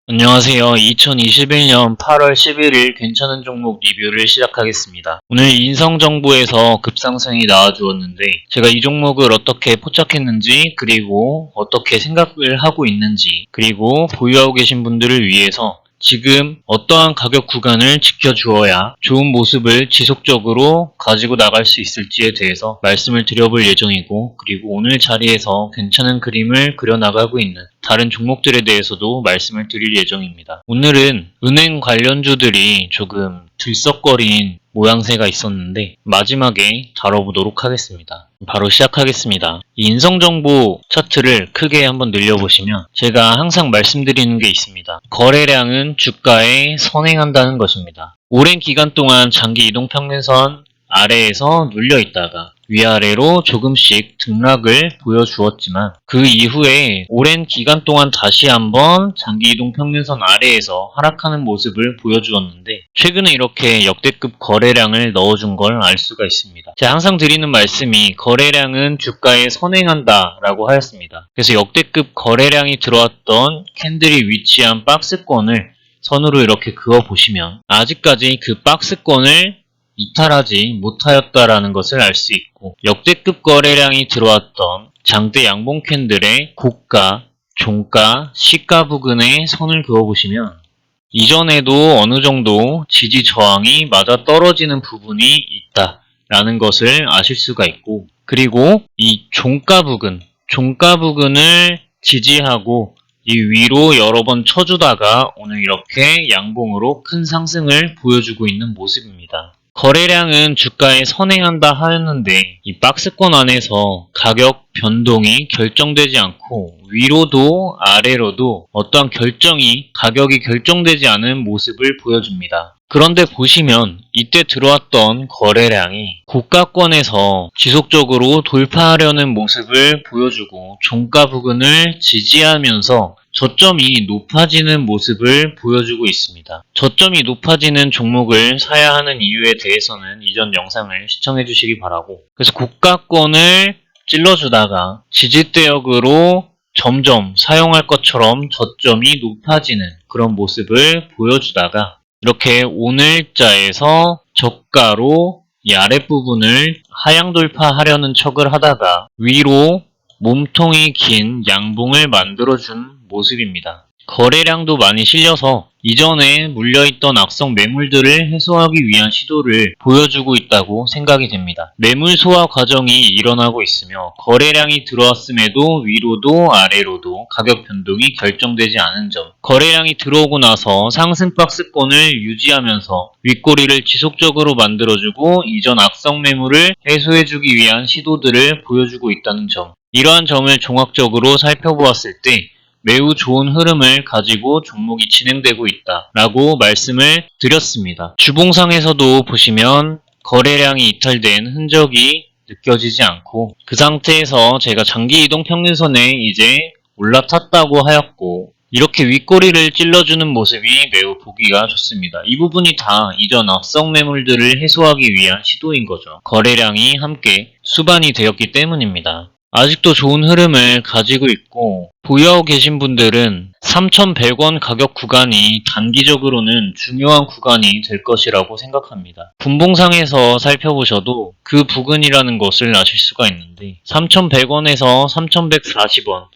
안녕하세요. 2021년 8월 11일 괜찮은 종목 리뷰를 시작하겠습니다. 오늘 인성정보에서 급상승이 나와주었는데 제가 이 종목을 어떻게 포착했는지, 그리고 어떻게 생각을 하고 있는지, 그리고 보유하고 계신 분들을 위해서 지금 어떠한 가격 구간을 지켜주어야 좋은 모습을 지속적으로 가지고 나갈 수 있을지에 대해서 말씀을 드려볼 예정이고, 그리고 오늘 자리에서 괜찮은 그림을 그려나가고 있는 다른 종목들에 대해서도 말씀을 드릴 예정입니다. 오늘은 은행 관련주들이 조금 들썩거린 모양새가 있었는데 마지막에 다뤄보도록 하겠습니다. 바로 시작하겠습니다. 이 인성정보 차트를 크게 한번 늘려보시면 제가 항상 말씀드리는 게 있습니다. 거래량은 주가에 선행한다는 것입니다. 오랜 기간 동안 장기 이동평균선 아래에서 눌려 있다가 위아래로 조금씩 등락을 보여주었지만 그 이후에 오랜 기간 동안 다시 한번 장기 이동 평균선 아래에서 하락하는 모습을 보여주었는데 최근에 이렇게 역대급 거래량을 넣어준 걸 알 수가 있습니다. 제가 항상 드리는 말씀이 거래량은 주가에 선행한다 라고 하였습니다. 그래서 역대급 거래량이 들어왔던 캔들이 위치한 박스권을 선으로 이렇게 그어보시면 아직까지 그 박스권을 이탈하지 못하였다라는 것을 알 수 있고, 역대급 거래량이 들어왔던 장대 양봉 캔들의 고가, 종가, 시가 부근에 선을 그어보시면 이전에도 어느 정도 지지 저항이 맞아 떨어지는 부분이 있다라는 것을 아실 수가 있고, 그리고 이 종가 부근을 지지하고 이 위로 여러 번 쳐주다가 오늘 이렇게 양봉으로 큰 상승을 보여주고 있는 모습입니다. 거래량은 주가에 선행한다 하였는데 이 박스권 안에서 가격 변동이 결정되지 않고 위로도 아래로도 어떠한 가격이 결정되지 않은 모습을 보여줍니다. 그런데 보시면 이때 들어왔던 거래량이 고가권에서 지속적으로 돌파하려는 모습을 보여주고 종가 부근을 지지하면서 저점이 높아지는 모습을 보여주고 있습니다. 저점이 높아지는 종목을 사야 하는 이유에 대해서는 이전 영상을 시청해 주시기 바라고, 그래서 고가권을 찔러주다가 지지대역으로 점점 사용할 것처럼 저점이 높아지는 그런 모습을 보여주다가 이렇게 오늘자에서 저가로 이 아랫부분을 하향 돌파하려는 척을 하다가 위로 몸통이 긴 양봉을 만들어준 모습입니다. 거래량도 많이 실려서 이전에 물려있던 악성 매물들을 해소하기 위한 시도를 보여주고 있다고 생각이 됩니다. 매물 소화 과정이 일어나고 있으며 거래량이 들어왔음에도 위로도 아래로도 가격 변동이 결정되지 않은 점, 거래량이 들어오고 나서 상승 박스권을 유지하면서 윗꼬리를 지속적으로 만들어주고 이전 악성 매물을 해소해주기 위한 시도들을 보여주고 있다는 점, 이러한 점을 종합적으로 살펴보았을 때 매우 좋은 흐름을 가지고 종목이 진행되고 있다라고 말씀을 드렸습니다. 주봉상에서도 보시면 거래량이 이탈된 흔적이 느껴지지 않고 그 상태에서 제가 장기 이동 평균선에 이제 올라탔다고 하였고 이렇게 윗꼬리를 찔러주는 모습이 매우 보기가 좋습니다. 이 부분이 다 이전 악성 매물들을 해소하기 위한 시도인 거죠. 거래량이 함께 수반이 되었기 때문입니다. 아직도 좋은 흐름을 가지고 있고 보유하고 계신 분들은 3,100원 가격 구간이 단기적으로는 중요한 구간이 될 것이라고 생각합니다. 분봉상에서 살펴보셔도 그 부근이라는 것을 아실 수가 있는데 3,100원에서 3,140원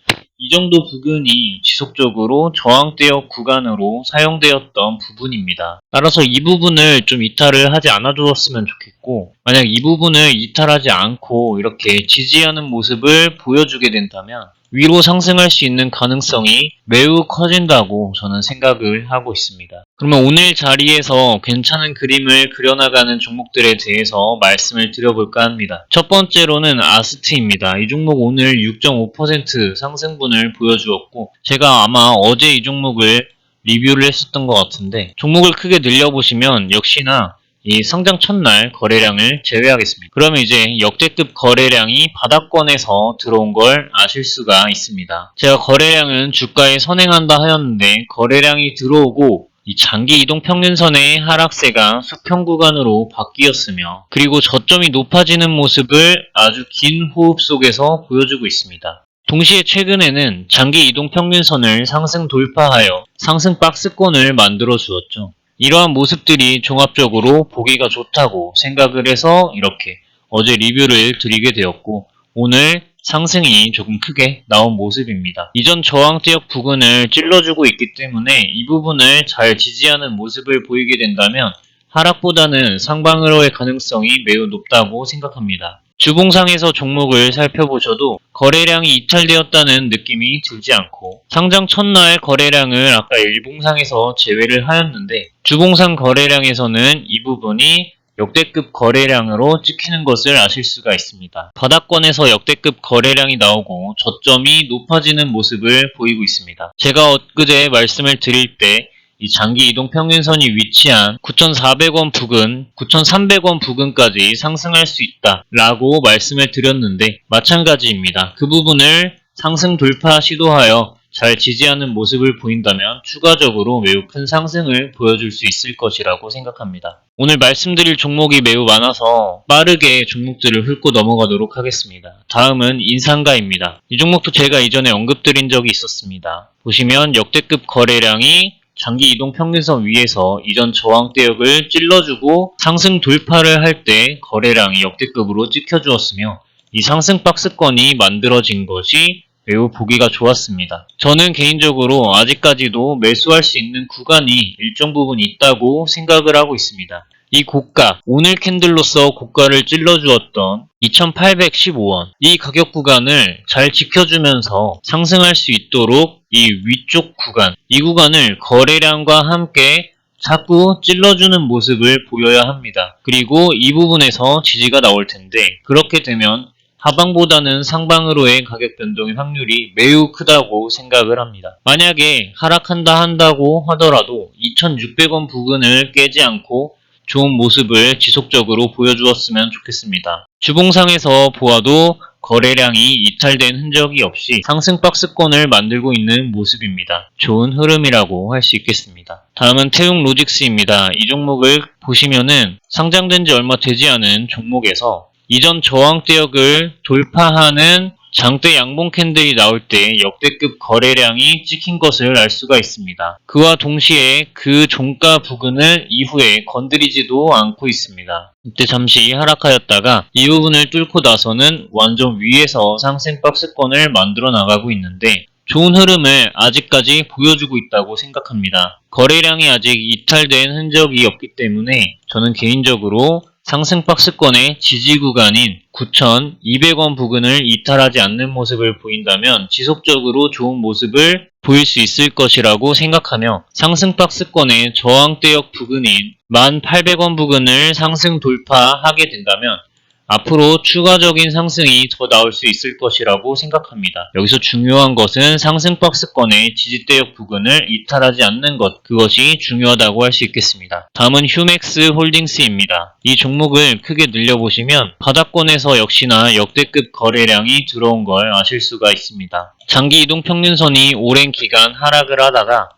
이 정도 부근이 지속적으로 저항대역 구간으로 사용되었던 부분입니다. 따라서 이 부분을 좀 이탈을 하지 않아 주었으면 좋겠고, 만약 이 부분을 이탈하지 않고 이렇게 지지하는 모습을 보여주게 된다면 위로 상승할 수 있는 가능성이 매우 커진다고 저는 생각을 하고 있습니다. 그러면 오늘 자리에서 괜찮은 그림을 그려나가는 종목들에 대해서 말씀을 드려볼까 합니다. 첫 번째로는 아스트입니다. 이 종목 오늘 6.5% 상승분을 보여주었고 제가 아마 어제 이 종목을 리뷰를 했었던 것 같은데 종목을 크게 늘려보시면 역시나 이 상장 첫날 거래량을 제외하겠습니다. 그러면 이제 역대급 거래량이 바닥권에서 들어온 걸 아실 수가 있습니다. 제가 거래량은 주가에 선행한다 하였는데 거래량이 들어오고 이 장기 이동 평균선의 하락세가 수평 구간으로 바뀌었으며 그리고 저점이 높아지는 모습을 아주 긴 호흡 속에서 보여주고 있습니다. 동시에 최근에는 장기 이동 평균선을 상승 돌파하여 상승 박스권을 만들어 주었죠. 이러한 모습들이 종합적으로 보기가 좋다고 생각을 해서 이렇게 어제 리뷰를 드리게 되었고, 오늘 상승이 조금 크게 나온 모습입니다. 이전 저항대역 부근을 찔러주고 있기 때문에 이 부분을 잘 지지하는 모습을 보이게 된다면 하락보다는 상방으로의 가능성이 매우 높다고 생각합니다. 주봉상에서 종목을 살펴보셔도 거래량이 이탈되었다는 느낌이 들지 않고, 상장 첫날 거래량을 아까 일봉상에서 제외를 하였는데 주봉상 거래량에서는 이 부분이 역대급 거래량으로 찍히는 것을 아실 수가 있습니다. 바닥권에서 역대급 거래량이 나오고 저점이 높아지는 모습을 보이고 있습니다. 제가 엊그제 말씀을 드릴 때 이 장기 이동 평균선이 위치한 9,400원 부근, 9,300원 부근까지 상승할 수 있다 라고 말씀을 드렸는데 마찬가지입니다. 그 부분을 상승 돌파 시도하여 잘 지지하는 모습을 보인다면 추가적으로 매우 큰 상승을 보여줄 수 있을 것이라고 생각합니다. 오늘 말씀드릴 종목이 매우 많아서 빠르게 종목들을 훑고 넘어가도록 하겠습니다. 다음은 인상가입니다. 이 종목도 제가 이전에 언급드린 적이 있었습니다. 보시면 역대급 거래량이 장기 이동 평균선 위에서 이전 저항대역을 찔러주고 상승 돌파를 할 때 거래량이 역대급으로 찍혀주었으며, 이 상승 박스권이 만들어진 것이 매우 보기가 좋았습니다. 저는 개인적으로 아직까지도 매수할 수 있는 구간이 일정 부분 있다고 생각을 하고 있습니다. 이 고가, 오늘 캔들로서 고가를 찔러주었던 2,815원, 이 가격 구간을 잘 지켜주면서 상승할 수 있도록 이 위쪽 구간, 이 구간을 거래량과 함께 자꾸 찔러주는 모습을 보여야 합니다. 그리고 이 부분에서 지지가 나올 텐데, 그렇게 되면 하방보다는 상방으로의 가격 변동의 확률이 매우 크다고 생각을 합니다. 만약에 하락한다 한다고 하더라도 2,600원 부근을 깨지 않고 좋은 모습을 지속적으로 보여주었으면 좋겠습니다. 주봉상에서 보아도 거래량이 이탈된 흔적이 없이 상승 박스권을 만들고 있는 모습입니다. 좋은 흐름이라고 할 수 있겠습니다. 다음은 태웅로직스입니다. 이 종목을 보시면은 상장된 지 얼마 되지 않은 종목에서 이전 저항대역을 돌파하는 장대 양봉 캔들이 나올 때 역대급 거래량이 찍힌 것을 알 수가 있습니다. 그와 동시에 그 종가 부근을 이후에 건드리지도 않고 있습니다. 이때 잠시 하락하였다가 이 부분을 뚫고 나서는 완전 위에서 상승 박스권을 만들어 나가고 있는데, 좋은 흐름을 아직까지 보여주고 있다고 생각합니다. 거래량이 아직 이탈된 흔적이 없기 때문에 저는 개인적으로 상승 박스권의 지지 구간인 9,200원 부근을 이탈하지 않는 모습을 보인다면 지속적으로 좋은 모습을 보일 수 있을 것이라고 생각하며, 상승 박스권의 저항대역 부근인 1,800원 부근을 상승 돌파하게 된다면 앞으로 추가적인 상승이 더 나올 수 있을 것이라고 생각합니다. 여기서 중요한 것은 상승 박스권의 지지대역 부근을 이탈하지 않는 것, 그것이 중요하다고 할 수 있겠습니다. 다음은 휴맥스 홀딩스입니다. 이 종목을 크게 늘려보시면 바닥권에서 역시나 역대급 거래량이 들어온 걸 아실 수가 있습니다. 장기 이동 평균선이 오랜 기간 하락을 하다가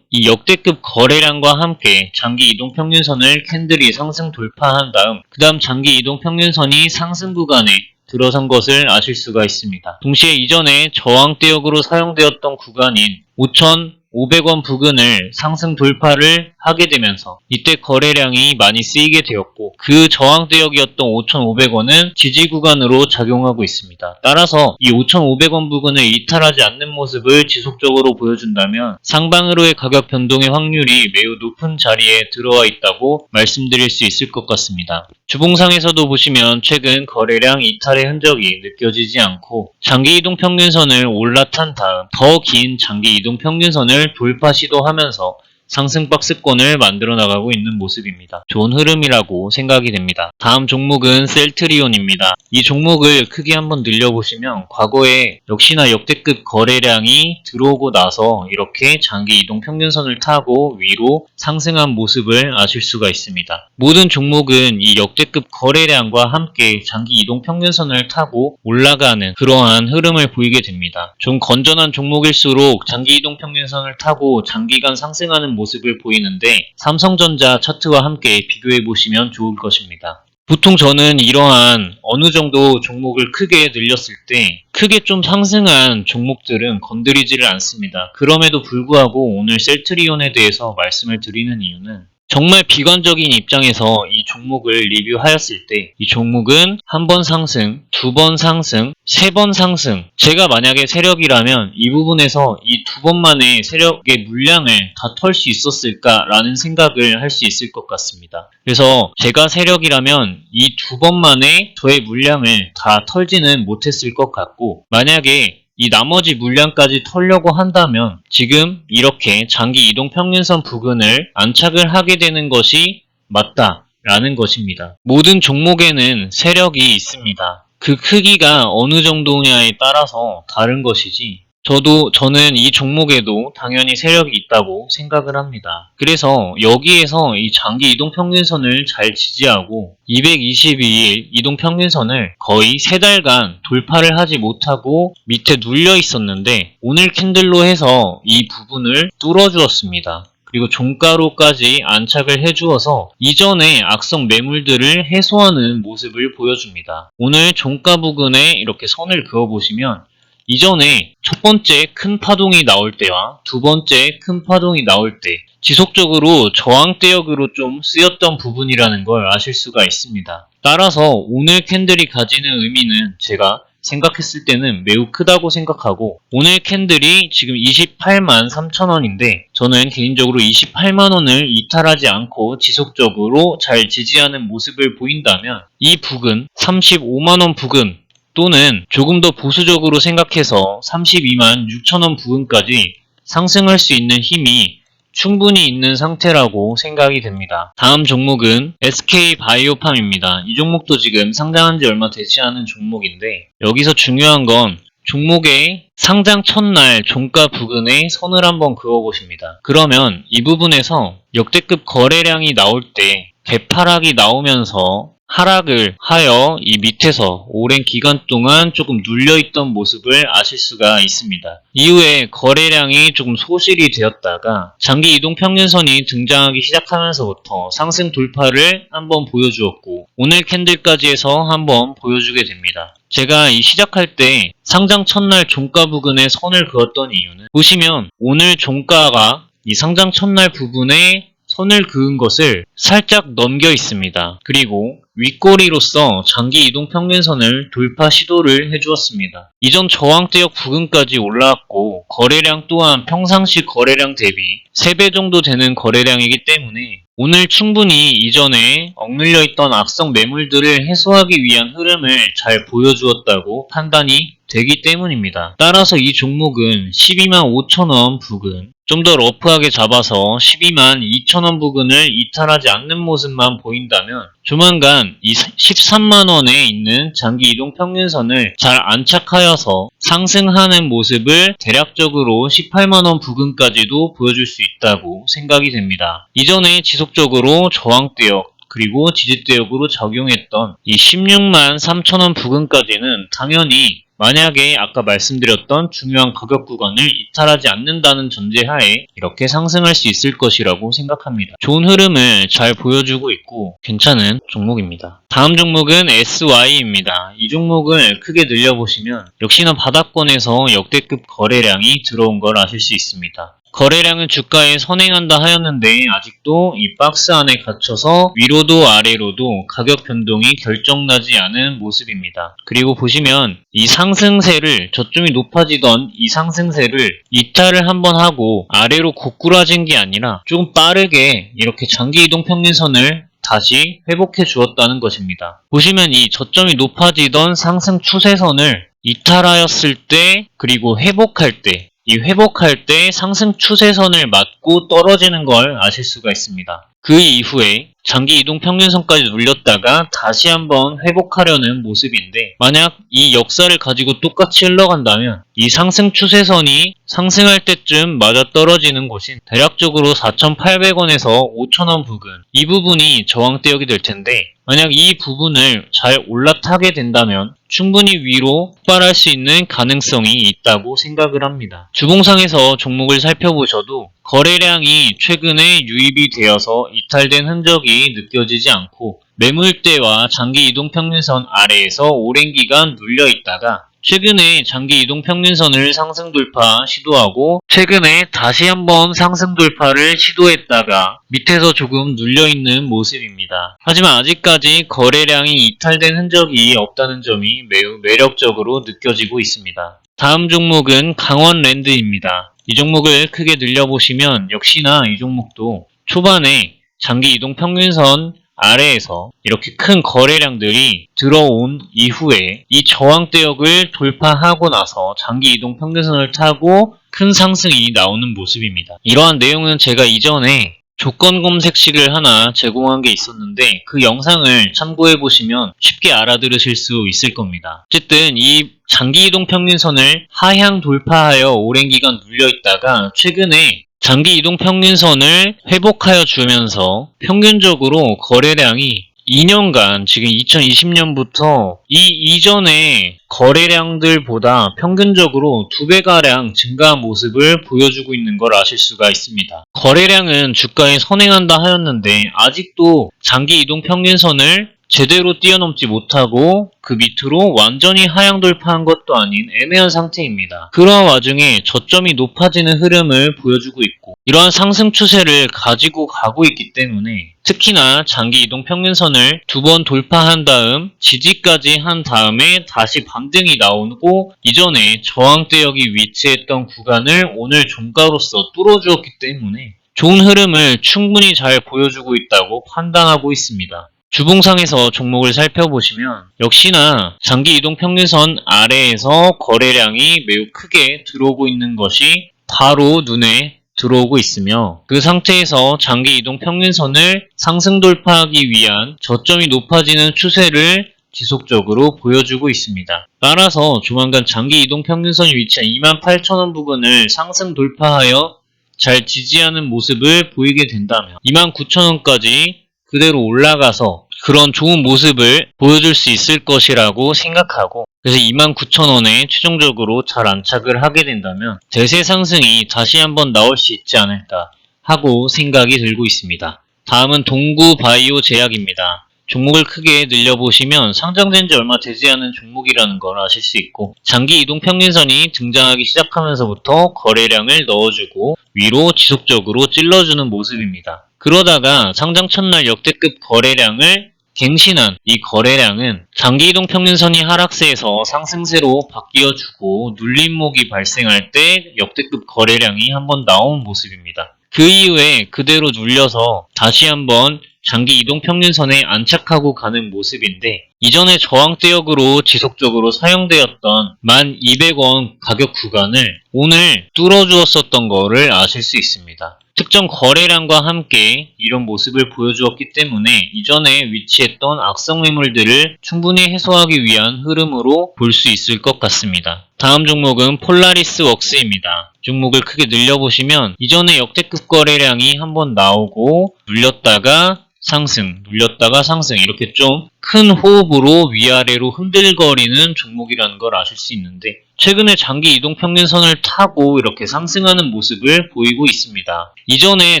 이 역대급 거래량과 함께 장기 이동 평균선을 캔들이 상승 돌파한 다음 그 다음 장기 이동 평균선이 상승 구간에 들어선 것을 아실 수가 있습니다. 동시에 이전에 저항대역으로 사용되었던 구간인 5,500원 부근을 상승 돌파를 하게 되면서 이때 거래량이 많이 쓰이게 되었고, 그 저항대역이었던 5,500원은 지지 구간으로 작용하고 있습니다. 따라서 이 5,500원 부근을 이탈하지 않는 모습을 지속적으로 보여준다면 상방으로의 가격 변동의 확률이 매우 높은 자리에 들어와 있다고 말씀드릴 수 있을 것 같습니다. 주봉상에서도 보시면 최근 거래량 이탈의 흔적이 느껴지지 않고 장기 이동 평균선을 올라탄 다음 더 긴 장기 이동 평균선을 돌파 시도하면서 상승 박스권을 만들어 나가고 있는 모습입니다. 좋은 흐름이라고 생각이 됩니다. 다음 종목은 셀트리온입니다. 이 종목을 크게 한번 늘려보시면 과거에 역시나 역대급 거래량이 들어오고 나서 이렇게 장기 이동 평균선을 타고 위로 상승한 모습을 아실 수가 있습니다. 모든 종목은 이 역대급 거래량과 함께 장기 이동 평균선을 타고 올라가는 그러한 흐름을 보이게 됩니다. 좀 건전한 종목일수록 장기 이동 평균선을 타고 장기간 상승하는 모습을 보이는데 삼성전자 차트와 함께 비교해 보시면 좋을 것입니다. 보통 저는 이러한 어느 정도 종목을 크게 늘렸을 때 크게 좀 상승한 종목들은 건드리지를 않습니다. 그럼에도 불구하고 오늘 셀트리온에 대해서 말씀을 드리는 이유는 정말 비관적인 입장에서 이 종목을 리뷰하였을 때 이 종목은 한 번 상승, 두 번 상승, 세 번 상승. 제가 만약에 세력이라면 이 부분에서 이 두 번만에 세력의 물량을 다 털 수 있었을까라는 생각을 할 수 있을 것 같습니다. 그래서 제가 세력이라면 이 두 번만에 저의 물량을 다 털지는 못했을 것 같고, 만약에 이 나머지 물량까지 털려고 한다면 지금 이렇게 장기 이동 평균선 부근을 안착을 하게 되는 것이 맞다라는 것입니다. 모든 종목에는 세력이 있습니다. 그 크기가 어느 정도냐에 따라서 다른 것이지, 저는 이 종목에도 당연히 세력이 있다고 생각을 합니다. 그래서 여기에서 이 장기 이동평균선을 잘 지지하고 222일 이동평균선을 거의 3달간 돌파를 하지 못하고 밑에 눌려 있었는데 오늘 캔들로 해서 이 부분을 뚫어주었습니다. 그리고 종가로까지 안착을 해주어서 이전의 악성 매물들을 해소하는 모습을 보여줍니다. 오늘 종가 부근에 이렇게 선을 그어보시면 이전에 첫 번째 큰 파동이 나올 때와 두 번째 큰 파동이 나올 때 지속적으로 저항대역으로 좀 쓰였던 부분이라는 걸 아실 수가 있습니다. 따라서 오늘 캔들이 가지는 의미는 제가 생각했을 때는 매우 크다고 생각하고, 오늘 캔들이 지금 28만 3천원인데 저는 개인적으로 28만원을 이탈하지 않고 지속적으로 잘 지지하는 모습을 보인다면 이 부근 35만원 부근 또는 조금 더 보수적으로 생각해서 32만 6천원 부근까지 상승할 수 있는 힘이 충분히 있는 상태라고 생각이 됩니다. 다음 종목은 SK바이오팜입니다. 이 종목도 지금 상장한 지 얼마 되지 않은 종목인데 여기서 중요한 건 종목의 상장 첫날 종가 부근에 선을 한번 그어보십니다. 그러면 이 부분에서 역대급 거래량이 나올 때 개파락이 나오면서 하락을 하여 이 밑에서 오랜 기간 동안 조금 눌려있던 모습을 아실 수가 있습니다. 이후에 거래량이 조금 소실이 되었다가 장기 이동 평균선이 등장하기 시작하면서부터 상승 돌파를 한번 보여주었고 오늘 캔들까지 해서 한번 보여주게 됩니다. 제가 이 시작할 때 상장 첫날 종가 부근에 선을 그었던 이유는 보시면 오늘 종가가 이 상장 첫날 부분에 선을 그은 것을 살짝 넘겨 있습니다. 그리고 윗꼬리로서 장기 이동 평균선을 돌파 시도를 해주었습니다. 이전 저항대역 부근까지 올라왔고 거래량 또한 평상시 거래량 대비 3배 정도 되는 거래량이기 때문에 오늘 충분히 이전에 억눌려 있던 악성 매물들을 해소하기 위한 흐름을 잘 보여주었다고 판단이 되기 때문입니다. 따라서 이 종목은 12만 5천원 부근, 좀 더 러프하게 잡아서 12만 2천원 부근을 이탈하지 않는 모습만 보인다면 조만간 이 13만원에 있는 장기 이동 평균선을 잘 안착하여서 상승하는 모습을 대략적으로 18만원 부근까지도 보여줄 수 있다고 생각이 됩니다. 이전에 지속적으로 저항대역 그리고 지지대역으로 작용했던 이 16만 3천원 부근까지는 당연히 만약에 아까 말씀드렸던 중요한 가격 구간을 이탈하지 않는다는 전제하에 이렇게 상승할 수 있을 것이라고 생각합니다. 좋은 흐름을 잘 보여주고 있고 괜찮은 종목입니다. 다음 종목은 SY입니다. 이 종목을 크게 늘려보시면 역시나 바닥권에서 역대급 거래량이 들어온 걸 아실 수 있습니다. 거래량은 주가에 선행한다 하였는데 아직도 이 박스 안에 갇혀서 위로도 아래로도 가격 변동이 결정나지 않은 모습입니다. 그리고 보시면 이 상승세를 저점이 높아지던 이 상승세를 이탈을 한번 하고 아래로 고꾸라진 게 아니라 조금 빠르게 이렇게 장기 이동 평균선을 다시 회복해 주었다는 것입니다. 보시면 이 저점이 높아지던 상승 추세선을 이탈하였을 때 그리고 회복할 때 이 회복할 때 상승 추세선을 맞고 떨어지는 걸 아실 수가 있습니다. 그 이후에 장기 이동 평균선까지 눌렸다가 다시 한번 회복하려는 모습인데 만약 이 역사를 가지고 똑같이 흘러간다면 이 상승 추세선이 상승할 때쯤 맞아떨어지는 곳인 대략적으로 4,800원에서 5,000원 부근 이 부분이 저항대역이 될 텐데 만약 이 부분을 잘 올라타게 된다면 충분히 위로 폭발할 수 있는 가능성이 있다고 생각을 합니다. 주봉상에서 종목을 살펴보셔도 거래량이 최근에 유입이 되어서 이탈된 흔적이 느껴지지 않고 매물대와 장기 이동 평균선 아래에서 오랜 기간 눌려 있다가 최근에 장기 이동 평균선을 상승 돌파 시도하고 최근에 다시 한번 상승 돌파를 시도했다가 밑에서 조금 눌려있는 모습입니다. 하지만 아직까지 거래량이 이탈된 흔적이 없다는 점이 매우 매력적으로 느껴지고 있습니다. 다음 종목은 강원랜드입니다. 이 종목을 크게 늘려보시면 역시나 이 종목도 초반에 장기 이동 평균선 아래에서 이렇게 큰 거래량들이 들어온 이후에 이 저항대역을 돌파하고 나서 장기 이동 평균선을 타고 큰 상승이 나오는 모습입니다. 이러한 내용은 제가 이전에 조건 검색식을 하나 제공한 게 있었는데 그 영상을 참고해 보시면 쉽게 알아들으실 수 있을 겁니다. 어쨌든 이 장기 이동 평균선을 하향 돌파하여 오랜 기간 눌려 있다가 최근에 장기 이동 평균선을 회복하여 주면서 평균적으로 거래량이 2년간 지금 2020년부터 이 이전의 거래량들보다 평균적으로 2배가량 증가한 모습을 보여주고 있는 걸 아실 수가 있습니다. 거래량은 주가에 선행한다 하였는데 아직도 장기 이동 평균선을 제대로 뛰어넘지 못하고 그 밑으로 완전히 하향 돌파한 것도 아닌 애매한 상태입니다. 그러한 와중에 저점이 높아지는 흐름을 보여주고 있고 이러한 상승 추세를 가지고 가고 있기 때문에 특히나 장기 이동 평균선을 2번 돌파한 다음 지지까지 한 다음에 다시 반등이 나오고 이전에 저항대역이 위치했던 구간을 오늘 종가로서 뚫어주었기 때문에 좋은 흐름을 충분히 잘 보여주고 있다고 판단하고 있습니다. 주봉상에서 종목을 살펴보시면 역시나 장기 이동 평균선 아래에서 거래량이 매우 크게 들어오고 있는 것이 바로 눈에 들어오고 있으며 그 상태에서 장기 이동 평균선을 상승 돌파하기 위한 저점이 높아지는 추세를 지속적으로 보여주고 있습니다. 따라서 조만간 장기 이동 평균선이 위치한 28,000원 부근을 상승 돌파하여 잘 지지하는 모습을 보이게 된다면 29,000원까지 그대로 올라가서 그런 좋은 모습을 보여줄 수 있을 것이라고 생각하고 그래서 29,000원에 최종적으로 잘 안착을 하게 된다면 대세 상승이 다시 한번 나올 수 있지 않을까 하고 생각이 들고 있습니다. 다음은 동구바이오 제약입니다. 종목을 크게 늘려보시면 상장된 지 얼마 되지 않은 종목이라는 걸 아실 수 있고 장기 이동 평균선이 등장하기 시작하면서부터 거래량을 넣어주고 위로 지속적으로 찔러주는 모습입니다. 그러다가 상장 첫날 역대급 거래량을 갱신한 이 거래량은 장기 이동 평균선이 하락세에서 상승세로 바뀌어주고 눌림목이 발생할 때 역대급 거래량이 한번 나온 모습입니다. 그 이후에 그대로 눌려서 다시 한번 장기 이동 평균선에 안착하고 가는 모습인데 이전에 저항대역으로 지속적으로 사용되었던 1200원 가격 구간을 오늘 뚫어주었었던 거를 아실 수 있습니다. 특정 거래량과 함께 이런 모습을 보여주었기 때문에 이전에 위치했던 악성 매물들을 충분히 해소하기 위한 흐름으로 볼 수 있을 것 같습니다. 다음 종목은 폴라리스 웍스입니다. 종목을 크게 늘려보시면 이전에 역대급 거래량이 한번 나오고 눌렸다가 상승, 눌렸다가 상승 이렇게 좀 큰 호흡으로 위아래로 흔들거리는 종목이라는 걸 아실 수 있는데 최근에 장기 이동 평균선을 타고 이렇게 상승하는 모습을 보이고 있습니다. 이전에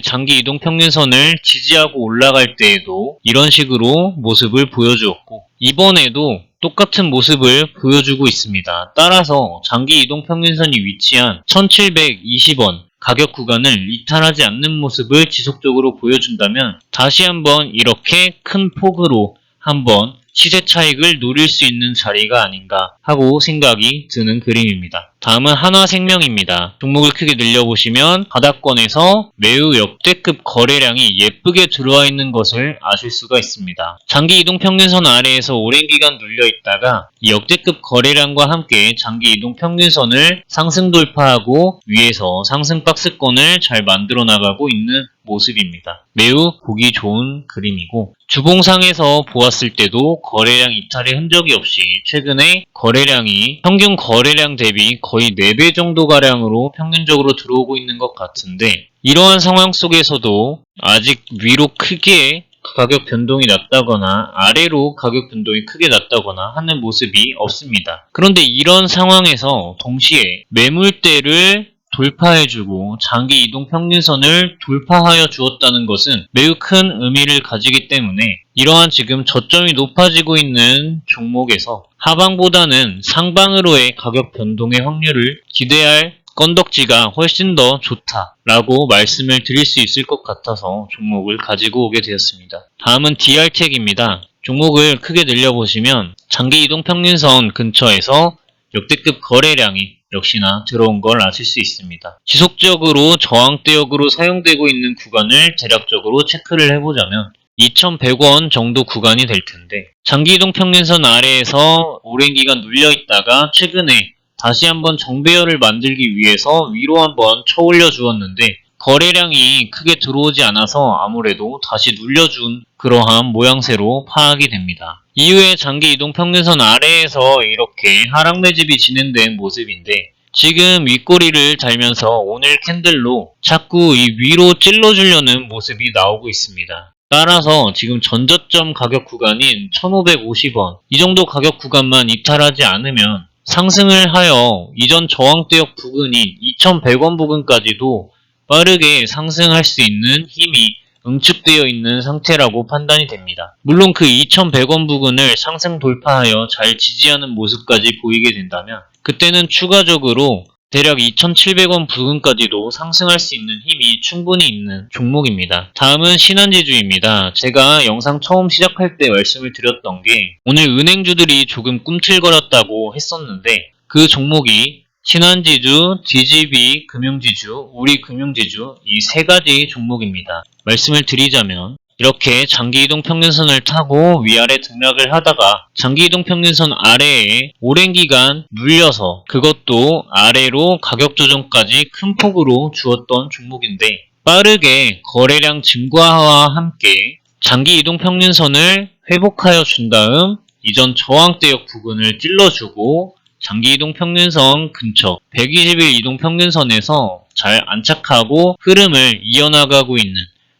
장기 이동 평균선을 지지하고 올라갈 때에도 이런 식으로 모습을 보여주었고 이번에도 똑같은 모습을 보여주고 있습니다. 따라서 장기 이동 평균선이 위치한 1720원 가격 구간을 이탈하지 않는 모습을 지속적으로 보여준다면 다시 한번 이렇게 큰 폭으로 한번 시세 차익을 노릴 수 있는 자리가 아닌가 하고 생각이 드는 그림입니다. 다음은 한화생명입니다. 종목을 크게 늘려보시면 바닥권에서 매우 역대급 거래량이 예쁘게 들어와 있는 것을 아실 수가 있습니다. 장기 이동 평균선 아래에서 오랜 기간 눌려 있다가 이 역대급 거래량과 함께 장기 이동 평균선을 상승 돌파하고 위에서 상승 박스권을 잘 만들어 나가고 있는 모습입니다. 매우 보기 좋은 그림이고 주봉상에서 보았을 때도 거래량 이탈의 흔적이 없이 최근에 거래량이 평균 거래량 대비 거의 4배 정도 가량으로 평균적으로 들어오고 있는 것 같은데 이러한 상황 속에서도 아직 위로 크게 가격 변동이 났다거나 아래로 가격 변동이 크게 났다거나 하는 모습이 없습니다. 그런데 이런 상황에서 동시에 매물대를 돌파해주고 장기 이동 평균선을 돌파하여 주었다는 것은 매우 큰 의미를 가지기 때문에 이러한 지금 저점이 높아지고 있는 종목에서 하방보다는 상방으로의 가격 변동의 확률을 기대할 건덕지가 훨씬 더 좋다라고 말씀을 드릴 수 있을 것 같아서 종목을 가지고 오게 되었습니다. 다음은 DR텍입니다. 종목을 크게 늘려보시면 장기 이동 평균선 근처에서 역대급 거래량이 역시나 들어온 걸 아실 수 있습니다. 지속적으로 저항대역으로 사용되고 있는 구간을 대략적으로 체크를 해보자면 2,100원 정도 구간이 될 텐데 장기 이동 평균선 아래에서 오랜 기간 눌려 있다가 최근에 다시 한번 정배열을 만들기 위해서 위로 한번 쳐올려 주었는데 거래량이 크게 들어오지 않아서 아무래도 다시 눌려준 그러한 모양새로 파악이 됩니다. 이후에 장기 이동 평균선 아래에서 이렇게 하락 매집이 진행된 모습인데 지금 윗꼬리를 달면서 오늘 캔들로 자꾸 이 위로 찔러주려는 모습이 나오고 있습니다. 따라서 지금 전저점 가격 구간인 1,550원 이 정도 가격 구간만 이탈하지 않으면 상승을 하여 이전 저항대역 부근인 2,100원 부근까지도 빠르게 상승할 수 있는 힘이 응축되어 있는 상태라고 판단이 됩니다. 물론 그 2,100원 부근을 상승 돌파하여 잘 지지하는 모습까지 보이게 된다면 그때는 추가적으로 대략 2,700원 부근까지도 상승할 수 있는 힘이 충분히 있는 종목입니다. 다음은 신한지주입니다. 제가 영상 처음 시작할 때 말씀을 드렸던 게 오늘 은행주들이 조금 꿈틀거렸다고 했었는데 그 종목이 신한지주, DGB 금융지주, 우리금융지주 이 세 가지 종목입니다. 말씀을 드리자면 이렇게 장기이동 평균선을 타고 위아래 등락을 하다가 장기이동 평균선 아래에 오랜 기간 눌려서 그것도 아래로 가격 조정까지 큰 폭으로 주었던 종목인데 빠르게 거래량 증가와 함께 장기이동 평균선을 회복하여 준 다음 이전 저항대역 부근을 찔러주고 장기이동 평균선 근처 120일 이동 평균선에서 잘 안착하고 흐름을 이어나가고 있는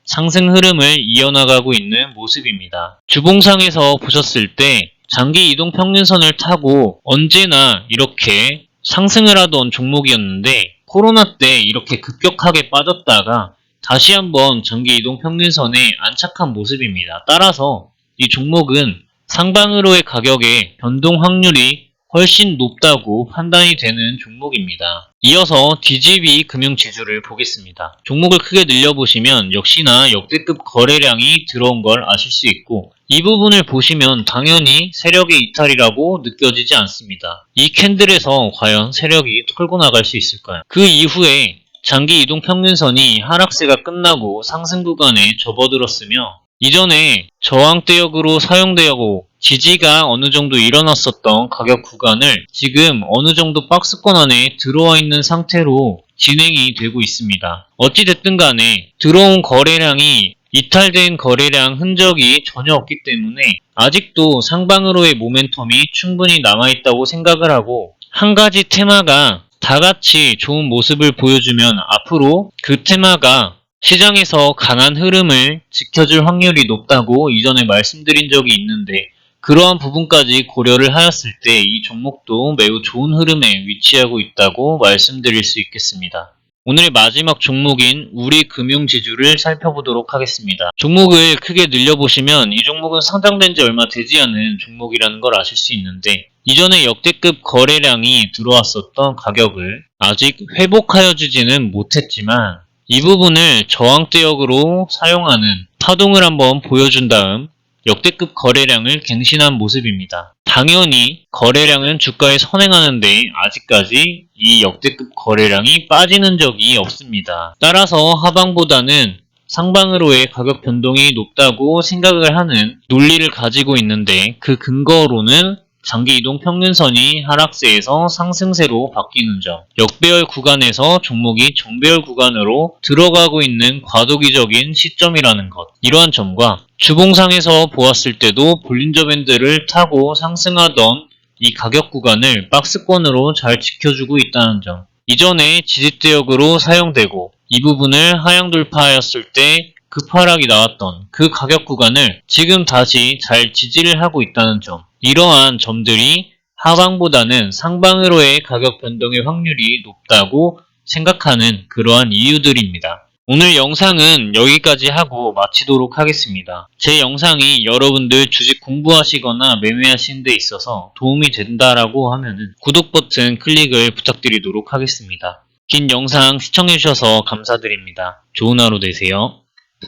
상승 흐름을 이어나가고 있는 모습입니다. 주봉상에서 보셨을 때 장기 이동 평균선을 타고 언제나 이렇게 상승을 하던 종목이었는데 코로나 때 이렇게 급격하게 빠졌다가 다시 한번 장기 이동 평균선에 안착한 모습입니다. 따라서 이 종목은 상방으로의 가격의 변동 확률이 훨씬 높다고 판단이 되는 종목입니다. 이어서 DGB 금융지주를 보겠습니다. 종목을 크게 늘려보시면 역시나 역대급 거래량이 들어온 걸 아실 수 있고 이 부분을 보시면 당연히 세력의 이탈이라고 느껴지지 않습니다. 이 캔들에서 과연 세력이 털고 나갈 수 있을까요? 그 이후에 장기 이동 평균선이 하락세가 끝나고 상승 구간에 접어들었으며 이전에 저항대역으로 사용되고 지지가 어느 정도 일어났었던 가격 구간을 지금 어느 정도 박스권 안에 들어와 있는 상태로 진행이 되고 있습니다. 어찌됐든 간에 들어온 거래량이 이탈된 거래량 흔적이 전혀 없기 때문에 아직도 상방으로의 모멘텀이 충분히 남아있다고 생각을 하고 한 가지 테마가 다 같이 좋은 모습을 보여주면 앞으로 그 테마가 시장에서 강한 흐름을 지켜줄 확률이 높다고 이전에 말씀드린 적이 있는데 그러한 부분까지 고려를 하였을 때 이 종목도 매우 좋은 흐름에 위치하고 있다고 말씀드릴 수 있겠습니다. 오늘의 마지막 종목인 우리금융지주를 살펴보도록 하겠습니다. 종목을 크게 늘려보시면 이 종목은 상장된 지 얼마 되지 않은 종목이라는 걸 아실 수 있는데 이전에 역대급 거래량이 들어왔었던 가격을 아직 회복하여 주지는 못했지만 이 부분을 저항대역으로 사용하는 파동을 한번 보여준 다음 역대급 거래량을 갱신한 모습입니다. 당연히 거래량은 주가에 선행하는데 아직까지 이 역대급 거래량이 빠지는 적이 없습니다. 따라서 하방보다는 상방으로의 가격 변동이 높다고 생각을 하는 논리를 가지고 있는데 그 근거로는 장기 이동 평균선이 하락세에서 상승세로 바뀌는 점, 역배열 구간에서 종목이 정배열 구간으로 들어가고 있는 과도기적인 시점이라는 것, 이러한 점과 주봉상에서 보았을 때도 볼린저 밴드를 타고 상승하던 이 가격 구간을 박스권으로 잘 지켜주고 있다는 점, 이전에 지지대역으로 사용되고 이 부분을 하향 돌파하였을 때 급하락이 나왔던 그 가격 구간을 지금 다시 잘 지지를 하고 있다는 점, 이러한 점들이 하방보다는 상방으로의 가격 변동의 확률이 높다고 생각하는 그러한 이유들입니다. 오늘 영상은 여기까지 하고 마치도록 하겠습니다. 제 영상이 여러분들 주식 공부하시거나 매매하시는 데 있어서 도움이 된다라고 하면은 구독 버튼 클릭을 부탁드리도록 하겠습니다. 긴 영상 시청해주셔서 감사드립니다. 좋은 하루 되세요.